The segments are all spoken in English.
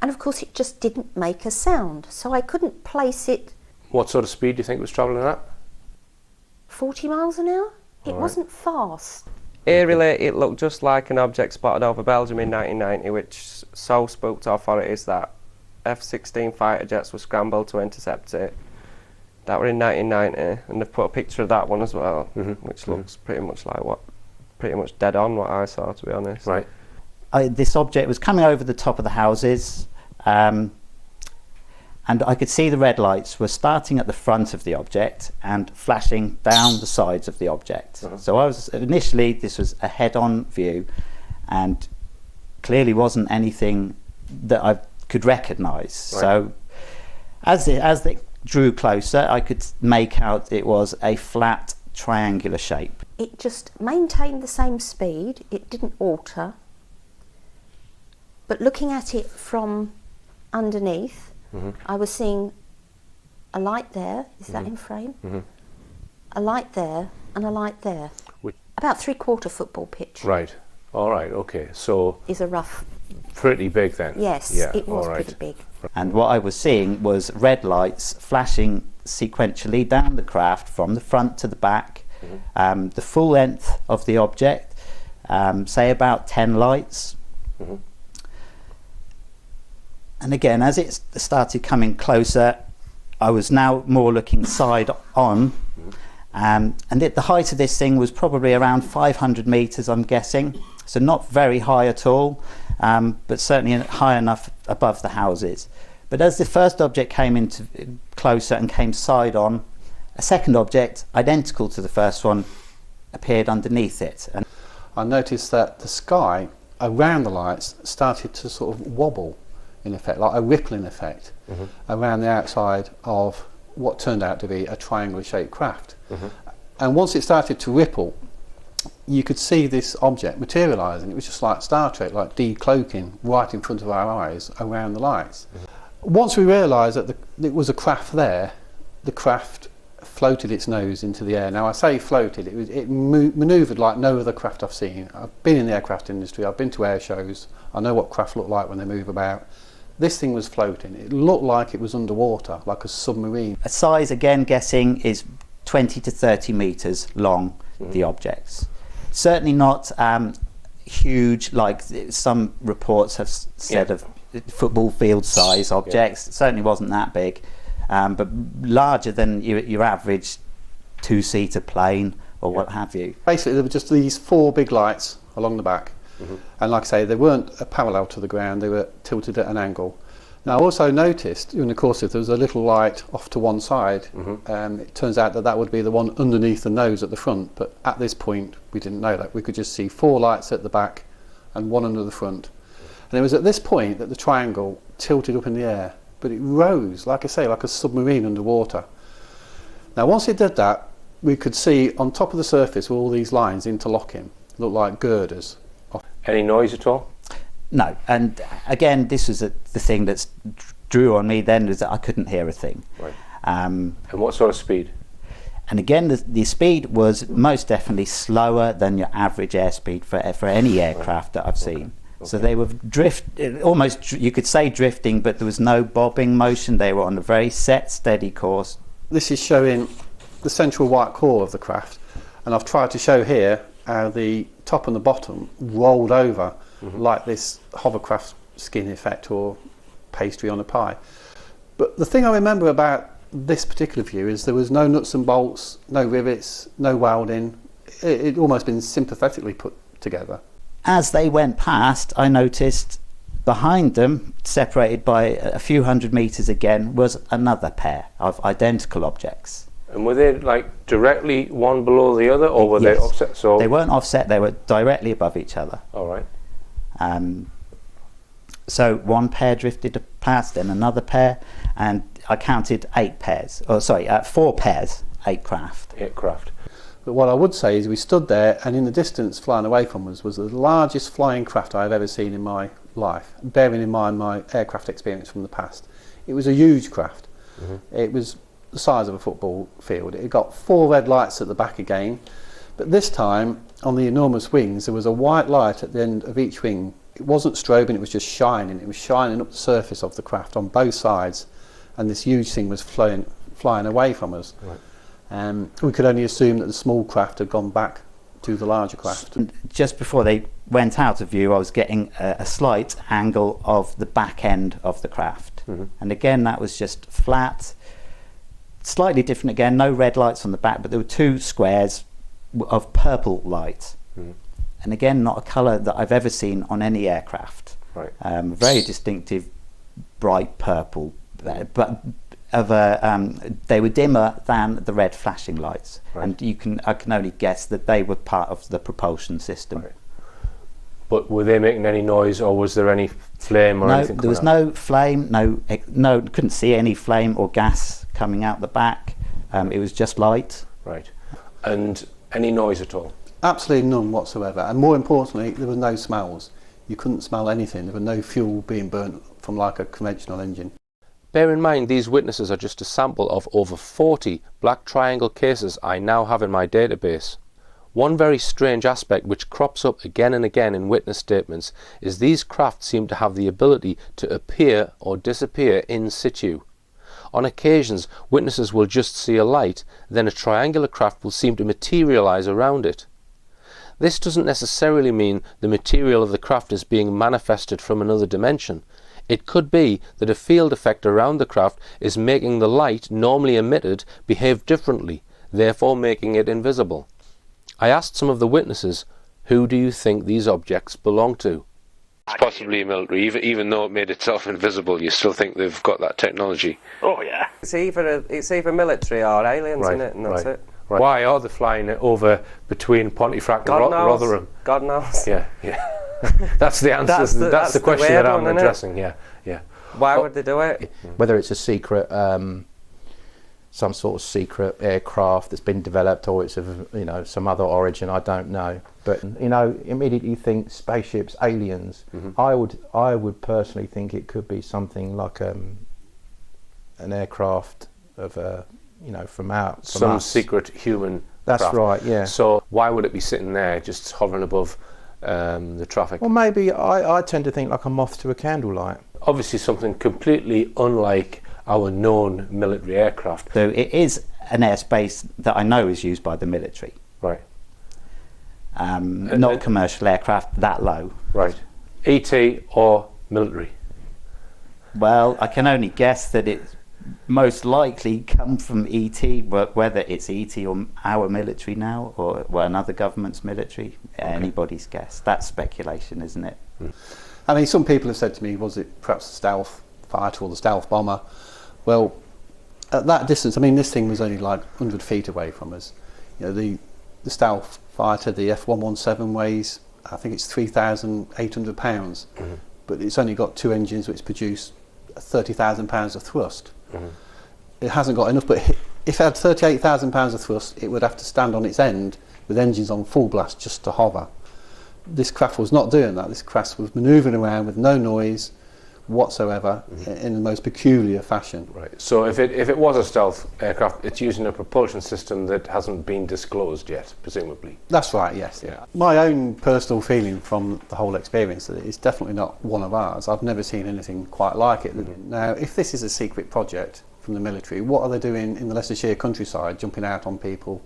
And of course it just didn't make a sound, so I couldn't place it. What sort of speed do you think it was travelling at? 40 miles an hour? It wasn't fast. Eerily, it looked just like an object spotted over Belgium in 1990, which so spooked authorities that F-16 fighter jets were scrambled to intercept it. That were in 1990, and they've put a picture of that one as well, which looks pretty much dead on what I saw, to be honest. Right. This object was coming over the top of the houses, and I could see the red lights were starting at the front of the object and flashing down the sides of the object. So initially this was a head-on view, and clearly wasn't anything that I could recognise. Right. So as it drew closer, I could make out it was a flat triangular shape. It just maintained the same speed, it didn't alter. But looking at it from underneath, I was seeing a light there, is that in frame? A light there and a light there. About 3/4 football pitch. Right. All right. Okay. So is a rough. Pretty big then. Yes, yeah, it was right. pretty big. And what I was seeing was red lights flashing sequentially down the craft from the front to the back, the full length of the object, say about 10 lights. And again, as it started coming closer, I was now more looking side on, and the height of this thing was probably around 500 metres, I'm guessing, so not very high at all, but certainly high enough above the houses. But as the first object came into closer and came side on, a second object identical to the first one appeared underneath it. And I noticed that the sky around the lights started to sort of wobble, in effect, like a rippling effect around the outside of what turned out to be a triangular shaped craft. And once it started to ripple, you could see this object materialising. It was just like Star Trek, like decloaking right in front of our eyes around the lights. Once we realised that it was a craft there, the craft floated its nose into the air. Now I say floated, it manoeuvred like no other craft I've seen. I've been in the aircraft industry, I've been to air shows, I know what craft look like when they move about. This thing was floating. It looked like it was underwater, like a submarine. a size, again guessing, is 20 to 30 metres long, the objects. Certainly not huge like some reports have said of football field size objects. It certainly wasn't that big, but larger than your average two-seater plane or what have you. Basically there were just these 4 big lights along the back, and like I say, they weren't parallel to the ground, they were tilted at an angle. Now I also noticed during the course of there was a little light off to one side. It turns out that would be the one underneath the nose at the front, but at this point we didn't know that. We could just see 4 lights at the back and 1 under the front. And it was at this point that the triangle tilted up in the air, but it rose, like I say, like a submarine underwater. Now once it did that, we could see on top of the surface all these lines interlocking, looked like girders. Any noise at all? No, and again this was the thing that drew on me then, is that I couldn't hear a thing. Right. And what sort of speed? And again the speed was most definitely slower than your average airspeed for any aircraft that I've seen. So they were almost, you could say drifting, but there was no bobbing motion. They were on a very set, steady course. This is showing the central white core of the craft, and I've tried to show here how the top and the bottom rolled over like this hovercraft skin effect or pastry on a pie. But the thing I remember about this particular view is there was no nuts and bolts, no rivets, no welding. It'd almost been sympathetically put together. As they went past, I noticed behind them, separated by a few hundred metres again, was another pair of identical objects. And were they like directly one below the other, or were they offset? So they weren't offset, they were directly above each other. All right. So one pair drifted past, then another pair, and I counted 8 pairs, 4 pairs, 8 craft. 8 craft. But what I would say is we stood there, and in the distance flying away from us was the largest flying craft I've ever seen in my life, bearing in mind my aircraft experience from the past. It was a huge craft. It was the size of a football field. It got 4 red lights at the back again, but this time on the enormous wings there was a white light at the end of each wing It wasn't strobing, it was just shining. It was shining up the surface of the craft on both sides, and this huge thing was flying away from us. Right. We could only assume that the small craft had gone back to the larger craft. Just before they went out of view, I was getting a slight angle of the back end of the craft. And again, that was just flat, slightly different again, no red lights on the back, but there were two squares of purple light. And again, not a colour that I've ever seen on any aircraft. Right. Very distinctive, bright purple, but of they were dimmer than the red flashing lights. Right. And I can only guess that they were part of the propulsion system. Right. But were they making any noise, or was there any flame or anything? No, there was no flame. No, couldn't see any flame or gas coming out the back. It was just light. Right. And any noise at all? Absolutely none whatsoever. And more importantly, there were no smells. You couldn't smell anything. There was no fuel being burnt from like a conventional engine. Bear in mind, these witnesses are just a sample of over 40 black triangle cases I now have in my database. One very strange aspect which crops up again and again in witness statements is these craft seem to have the ability to appear or disappear in situ. On occasions, witnesses will just see a light, then a triangular craft will seem to materialise around it. This doesn't necessarily mean the material of the craft is being manifested from another dimension. It could be that a field effect around the craft is making the light normally emitted behave differently, therefore making it invisible. I asked some of the witnesses, who do you think these objects belong to? It's possibly military, even though it made itself invisible, you still think they've got that technology? Oh yeah. It's either military or aliens, right, isn't it? And that's it. Right. Why are they flying over between Pontefract and Rotherham? God knows. Yeah. That's the answer. That's the question that I'm addressing. Yeah. Why would they do it? Whether it's a secret, some sort of secret aircraft that's been developed, or it's of some other origin, I don't know. But immediately you think spaceships, aliens. I would personally think it could be something like an aircraft of from some secret human That's craft. Right, yeah. So why would it be sitting there just hovering above the traffic? Well, maybe I tend to think like a moth to a candlelight. Obviously something completely unlike our known military aircraft. So it is an airspace that I know is used by the military. Right. Not commercial aircraft that low. Right. ET or military? Well, I can only guess that it's most likely come from ET, whether it's ET or our military now, or another government's military. Okay. Anybody's guess. That's speculation, isn't it? I mean, some people have said to me, was it perhaps the stealth fighter or the stealth bomber? Well, at that distance, I mean, this thing was only like 100 feet away from us. The stealth fighter, the F-117 weighs, I think it's 3,800 pounds, but it's only got two engines which produce 30,000 pounds of thrust. It hasn't got enough, but if it had 38,000 pounds of thrust, it would have to stand on its end with engines on full blast just to hover. This craft was not doing that. This craft was manoeuvring around with no noise whatsoever, in the most peculiar fashion. Right. So if it was a stealth aircraft, it's using a propulsion system that hasn't been disclosed yet, presumably. That's right, yes. Yeah. My own personal feeling from the whole experience that it's definitely not one of ours. I've never seen anything quite like it. Now, if this is a secret project from the military, what are they doing in the Leicestershire countryside, jumping out on people,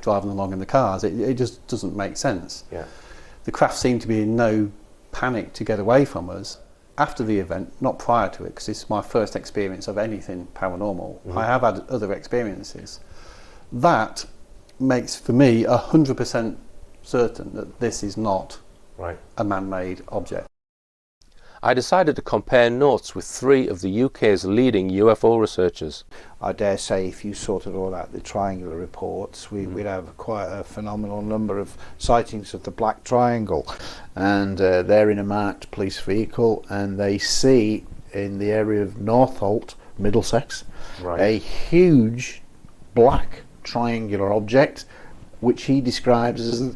driving along in the cars? It just doesn't make sense. Yeah. The craft seemed to be in no panic to get away from us after the event, not prior to it, because it's my first experience of anything paranormal. I have had other experiences. That makes, for me, 100% certain that this is not a man-made object. I decided to compare notes with 3 of the UK's leading UFO researchers. I dare say if you sorted all out the triangular reports, we'd have quite a phenomenal number of sightings of the Black Triangle. And they're in a marked police vehicle, and they see in the area of Northolt, Middlesex, a huge black triangular object, which he describes as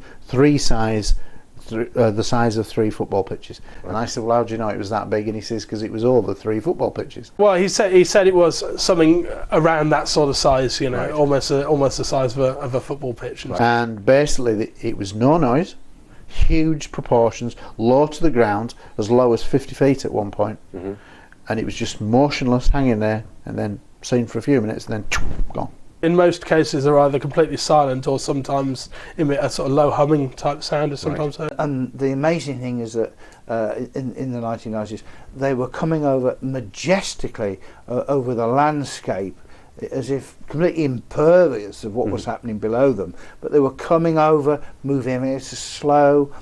the size of 3 football pitches. And I said, well, how do you know it was that big? And he says, because it was over 3 football pitches. Well, he said it was something around that sort of size, almost the size of a football pitch. And basically, it was no noise, huge proportions, low to the ground, as low as 50 feet at one point. And it was just motionless, hanging there, and then seen for a few minutes, and then gone. In most cases, they're either completely silent or sometimes emit a sort of low humming type sound, or sometimes. And the amazing thing is that in the 1990s, they were coming over majestically over the landscape, as if completely impervious of what was happening below them. But they were coming over, moving ever so slow,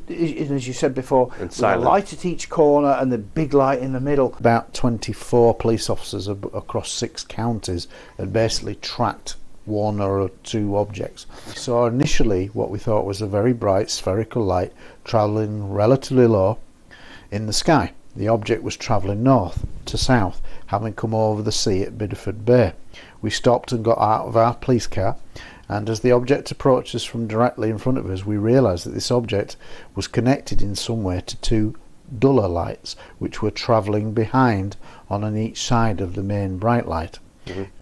as you said before, with a light at each corner and the big light in the middle. About 24 police officers across 6 counties had basically tracked 1 or 2 objects. We saw initially what we thought was a very bright spherical light travelling relatively low in the sky. The object was travelling north to south, having come over the sea at Bideford Bay. We stopped and got out of our police car, and as the object approached us from directly in front of us, we realised that this object was connected in some way to 2 duller lights which were travelling behind on each side of the main bright light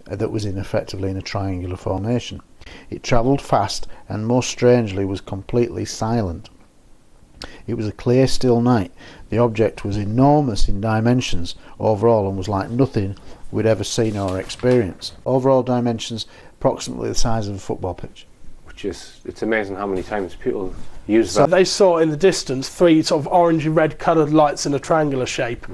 that was effectively in a triangular formation. It travelled fast and most strangely was completely silent. It was a clear, still night. The object was enormous in dimensions overall and was like nothing we'd ever seen or experienced. Overall dimensions approximately the size of a football pitch. It's amazing how many times people use that. So they saw in the distance 3 sort of orangey red coloured lights in a triangular shape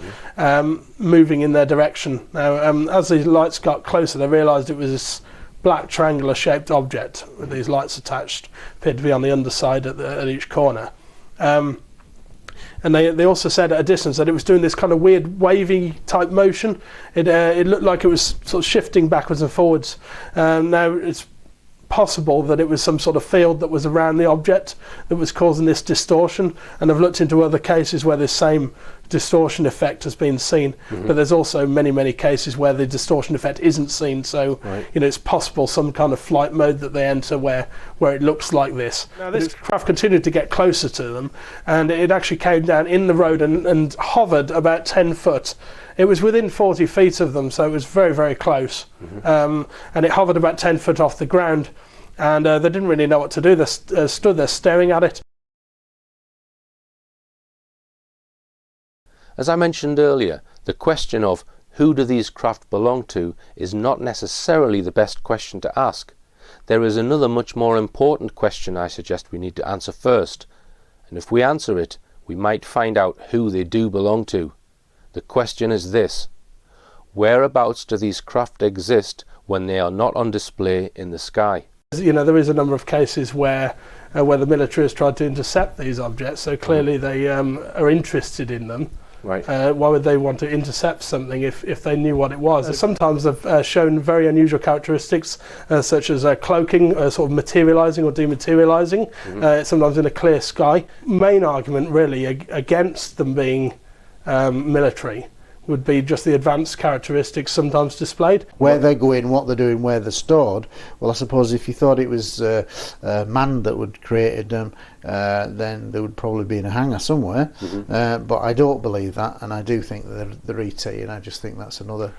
moving in their direction. Now as these lights got closer, they realised it was this black triangular shaped object with these lights attached, appeared to be on the underside at each corner. And they also said at a distance that it was doing this kind of weird wavy type motion. It looked like it was sort of shifting backwards and forwards. Now it's possible that it was some sort of field that was around the object that was causing this distortion, and I've looked into other cases where this same distortion effect has been seen, but there's also many cases where the distortion effect isn't seen, so you know, it's possible some kind of flight mode that they enter where it looks like this. Now this craft continued to get closer to them, and it actually came down in the road and hovered about 10 foot. It was within 40 feet of them, so it was very close. And it hovered about 10 foot off the ground, and they didn't really know what to do. They stood there staring at it. As I mentioned earlier, the question of who do these craft belong to is not necessarily the best question to ask. There is another much more important question I suggest we need to answer first, and if we answer it, we might find out who they do belong to. The question is this: whereabouts do these craft exist when they are not on display in the sky? You know, there is a number of cases where the military has tried to intercept these objects, so clearly they are interested in them. Right. Why would they want to intercept something if they knew what it was? Sometimes they've shown very unusual characteristics, such as cloaking, sort of materialising or dematerialising, sometimes in a clear sky. Main argument really against them being military would be just the advanced characteristics sometimes displayed. Where they go in, what they're doing, where they're stored. Well, I suppose if you thought it was man that would created them, then they would probably be in a hangar somewhere. But I don't believe that, and I do think that they're ET, and I just think that's another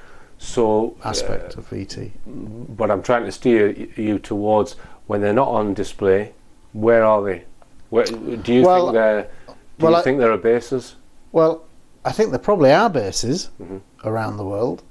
aspect of ET. But I'm trying to steer you towards when they're not on display. Where are they? Do you think there are bases? Well, I think there probably are bases around the world.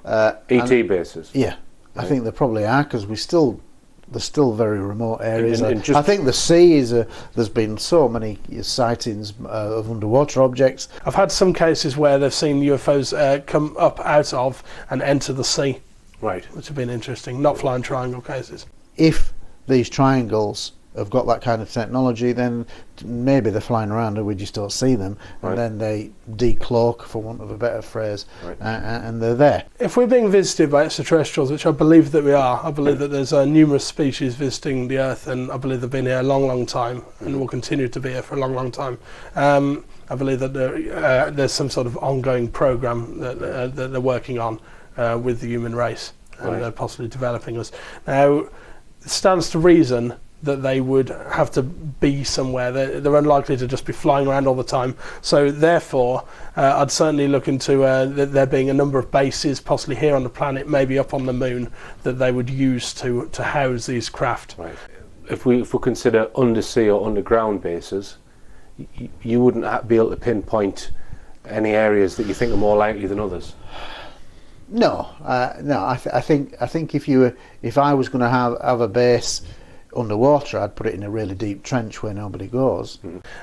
ET bases? Yeah, I think there probably are, because there's still very remote areas. I think the sea is there's been so many sightings of underwater objects. I've had some cases where they've seen UFOs come up out of and enter the sea. Right. Which have been interesting, not flying triangle cases. If these triangles have got that kind of technology, then maybe they're flying around and we just don't see them, and then they decloak, for want of a better phrase, and they're there. If we're being visited by extraterrestrials, which I believe that we are, I believe that there's numerous species visiting the Earth, and I believe they've been here a long time and will continue to be here for a long time. I believe that there's some sort of ongoing program that they're working on with the human race, and they're possibly developing us. Now, it stands to reason that they would have to be somewhere. They're unlikely to just be flying around all the time. So therefore, I'd certainly look into there being a number of bases, possibly here on the planet, maybe up on the moon, that they would use to house these craft. Right. if we consider undersea or underground bases, you wouldn't be able to pinpoint any areas that you think are more likely than others. No, no. I think if I was going to have a base underwater, I'd put it in a really deep trench where nobody goes.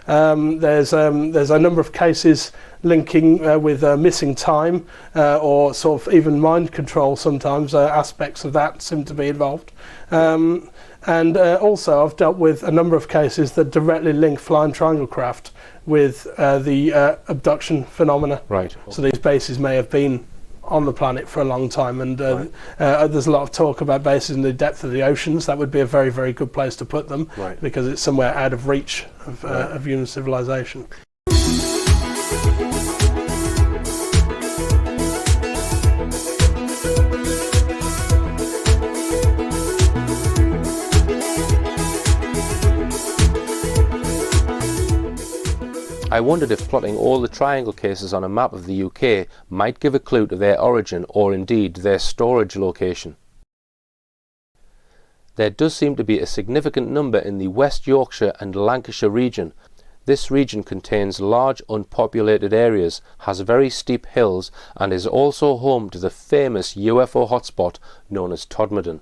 There's a number of cases linking with missing time or sort of even mind control. Sometimes aspects of that seem to be involved. And also I've dealt with a number of cases that directly link flying triangle craft with the abduction phenomena. Right. So these bases may have been on the planet for a long time, and there's a lot of talk about bases in the depth of the oceans. That would be a very, very good place to put them, because it's somewhere out of reach of human civilization. I wondered if plotting all the triangle cases on a map of the UK might give a clue to their origin or indeed their storage location. There does seem to be a significant number in the West Yorkshire and Lancashire region. This region contains large unpopulated areas, has very steep hills, and is also home to the famous UFO hotspot known as Todmorden.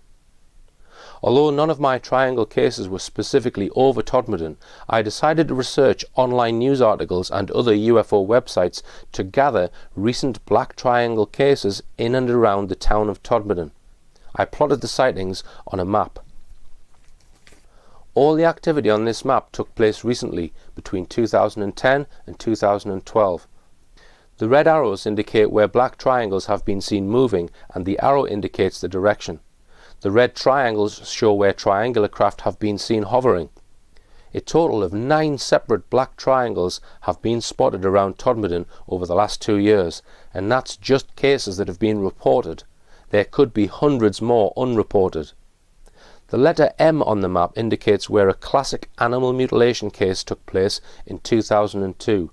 Although none of my triangle cases were specifically over Todmorden, I decided to research online news articles and other UFO websites to gather recent black triangle cases in and around the town of Todmorden. I plotted the sightings on a map. All the activity on this map took place recently, between 2010 and 2012. The red arrows indicate where black triangles have been seen moving, and the arrow indicates the direction. The red triangles show where triangular craft have been seen hovering. A total of 9 separate black triangles have been spotted around Todmorden over the last 2 years, and that's just cases that have been reported. There could be hundreds more unreported. The letter M on the map indicates where a classic animal mutilation case took place in 2002.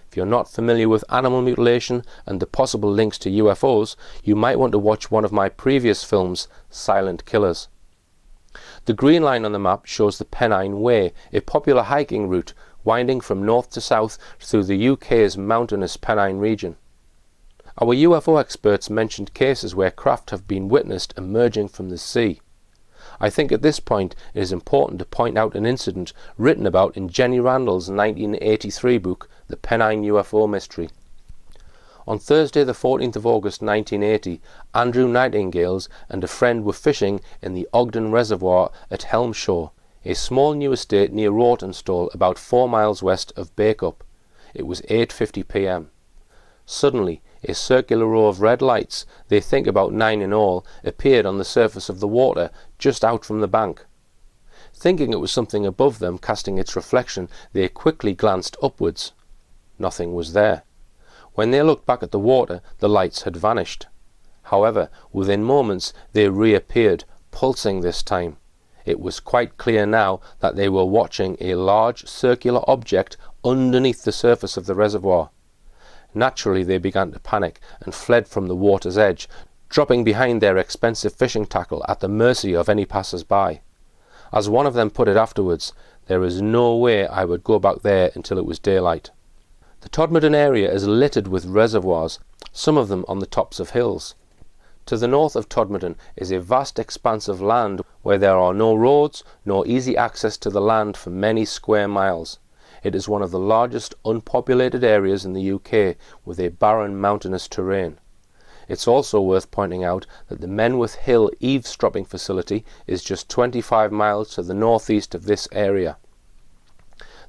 If you're not familiar with animal mutilation and the possible links to UFOs, you might want to watch one of my previous films, Silent Killers. The green line on the map shows the Pennine Way, a popular hiking route winding from north to south through the UK's mountainous Pennine region. Our UFO experts mentioned cases where craft have been witnessed emerging from the sea. I think at this point it is important to point out an incident written about in Jenny Randall's 1983 book, The Pennine UFO Mystery. On Thursday the 14th of August 1980, Andrew Nightingales and a friend were fishing in the Ogden Reservoir at Helmshore, a small new estate near Rawtenstall about 4 miles west of Bacup. It was 8:50 p.m. Suddenly, a circular row of red lights, they think about 9 in all, appeared on the surface of the water just out from the bank. Thinking it was something above them casting its reflection, they quickly glanced upwards. Nothing was there. When they looked back at the water, the lights had vanished. However, within moments they reappeared, pulsing this time. It was quite clear now that they were watching a large circular object underneath the surface of the reservoir. Naturally, they began to panic and fled from the water's edge, dropping behind their expensive fishing tackle at the mercy of any passers-by. As one of them put it afterwards, "There is no way I would go back there until it was daylight." The Todmorden area is littered with reservoirs, some of them on the tops of hills. To the north of Todmorden is a vast expanse of land where there are no roads nor easy access to the land for many square miles. It is one of the largest unpopulated areas in the UK with a barren mountainous terrain. It's also worth pointing out that the Menwith Hill eavesdropping facility is just 25 miles to the northeast of this area.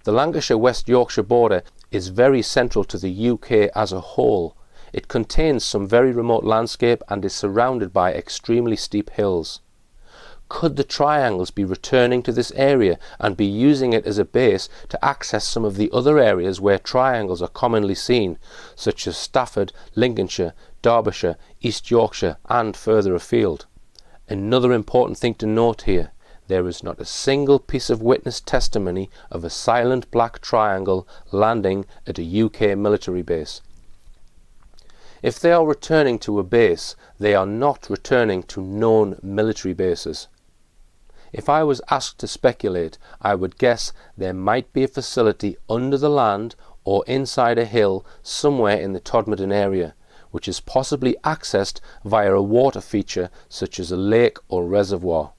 The Lancashire-West Yorkshire border is very central to the UK as a whole. It contains some very remote landscape and is surrounded by extremely steep hills. Could the triangles be returning to this area and be using it as a base to access some of the other areas where triangles are commonly seen, such as Stafford, Lincolnshire, Derbyshire, East Yorkshire and further afield? Another important thing to note here, there is not a single piece of witness testimony of a silent black triangle landing at a UK military base. If they are returning to a base, they are not returning to known military bases. If I was asked to speculate, I would guess there might be a facility under the land or inside a hill somewhere in the Todmorden area, which is possibly accessed via a water feature such as a lake or reservoir.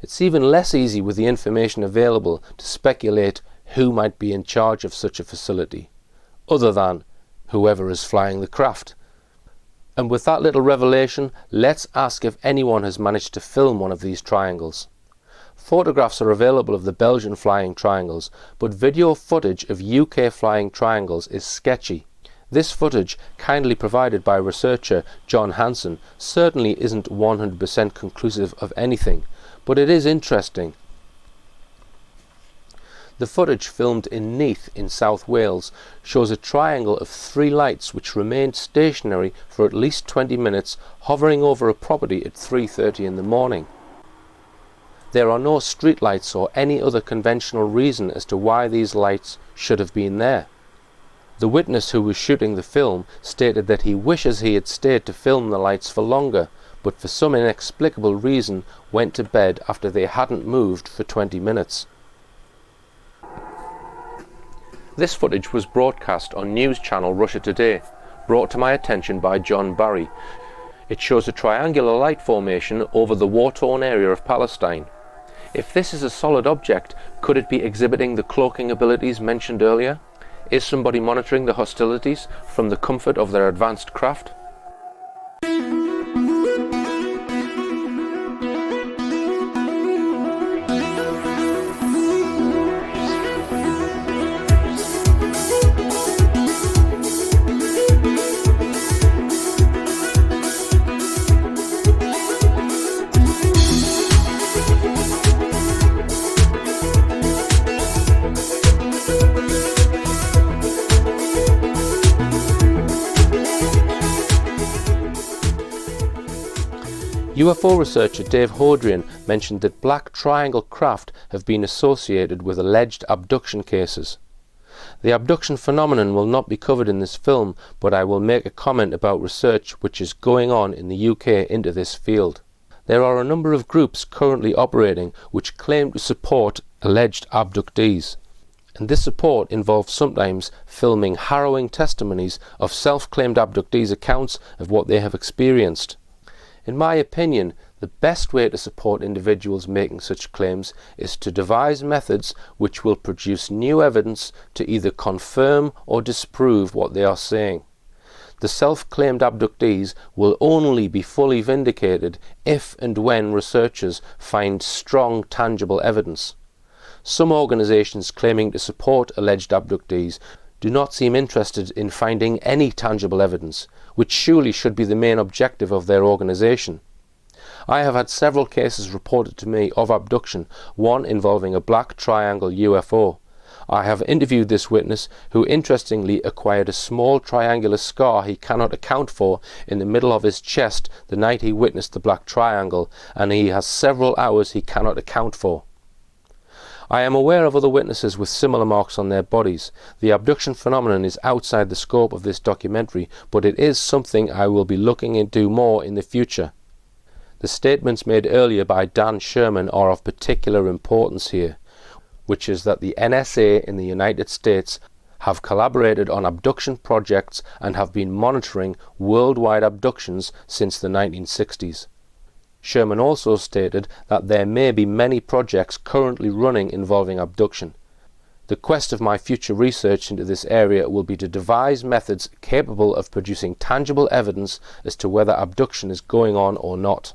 It's even less easy with the information available to speculate who might be in charge of such a facility, other than whoever is flying the craft. And with that little revelation, let's ask if anyone has managed to film one of these triangles. Photographs are available of the Belgian flying triangles, but video footage of UK flying triangles is sketchy. This footage, kindly provided by researcher John Hansen, certainly isn't 100% conclusive of anything, but it is interesting. The footage filmed in Neath in South Wales shows a triangle of 3 lights which remained stationary for at least 20 minutes, hovering over a property at 3:30 in the morning. There are no street lights or any other conventional reason as to why these lights should have been there. The witness who was shooting the film stated that he wishes he had stayed to film the lights for longer, but for some inexplicable reason went to bed after they hadn't moved for 20 minutes. This footage was broadcast on news channel Russia Today, brought to my attention by John Barry. It shows a triangular light formation over the war-torn area of Palestine. If this is a solid object, could it be exhibiting the cloaking abilities mentioned earlier? Is somebody monitoring the hostilities from the comfort of their advanced craft? UFO researcher Dave Hodrian mentioned that black triangle craft have been associated with alleged abduction cases. The abduction phenomenon will not be covered in this film, but I will make a comment about research which is going on in the UK into this field. There are a number of groups currently operating which claim to support alleged abductees, and this support involves sometimes filming harrowing testimonies of self-claimed abductees' accounts of what they have experienced. In my opinion, the best way to support individuals making such claims is to devise methods which will produce new evidence to either confirm or disprove what they are saying. The self-claimed abductees will only be fully vindicated if and when researchers find strong, tangible evidence. Some organisations claiming to support alleged abductees do not seem interested in finding any tangible evidence, which surely should be the main objective of their organisation. I have had several cases reported to me of abduction, one involving a black triangle UFO. I have interviewed this witness, who interestingly acquired a small triangular scar he cannot account for in the middle of his chest the night he witnessed the black triangle, and he has several hours he cannot account for. I am aware of other witnesses with similar marks on their bodies. The abduction phenomenon is outside the scope of this documentary, but it is something I will be looking into more in the future. The statements made earlier by Dan Sherman are of particular importance here, which is that the NSA in the United States have collaborated on abduction projects and have been monitoring worldwide abductions since the 1960s. Sherman also stated that there may be many projects currently running involving abduction. The quest of my future research into this area will be to devise methods capable of producing tangible evidence as to whether abduction is going on or not.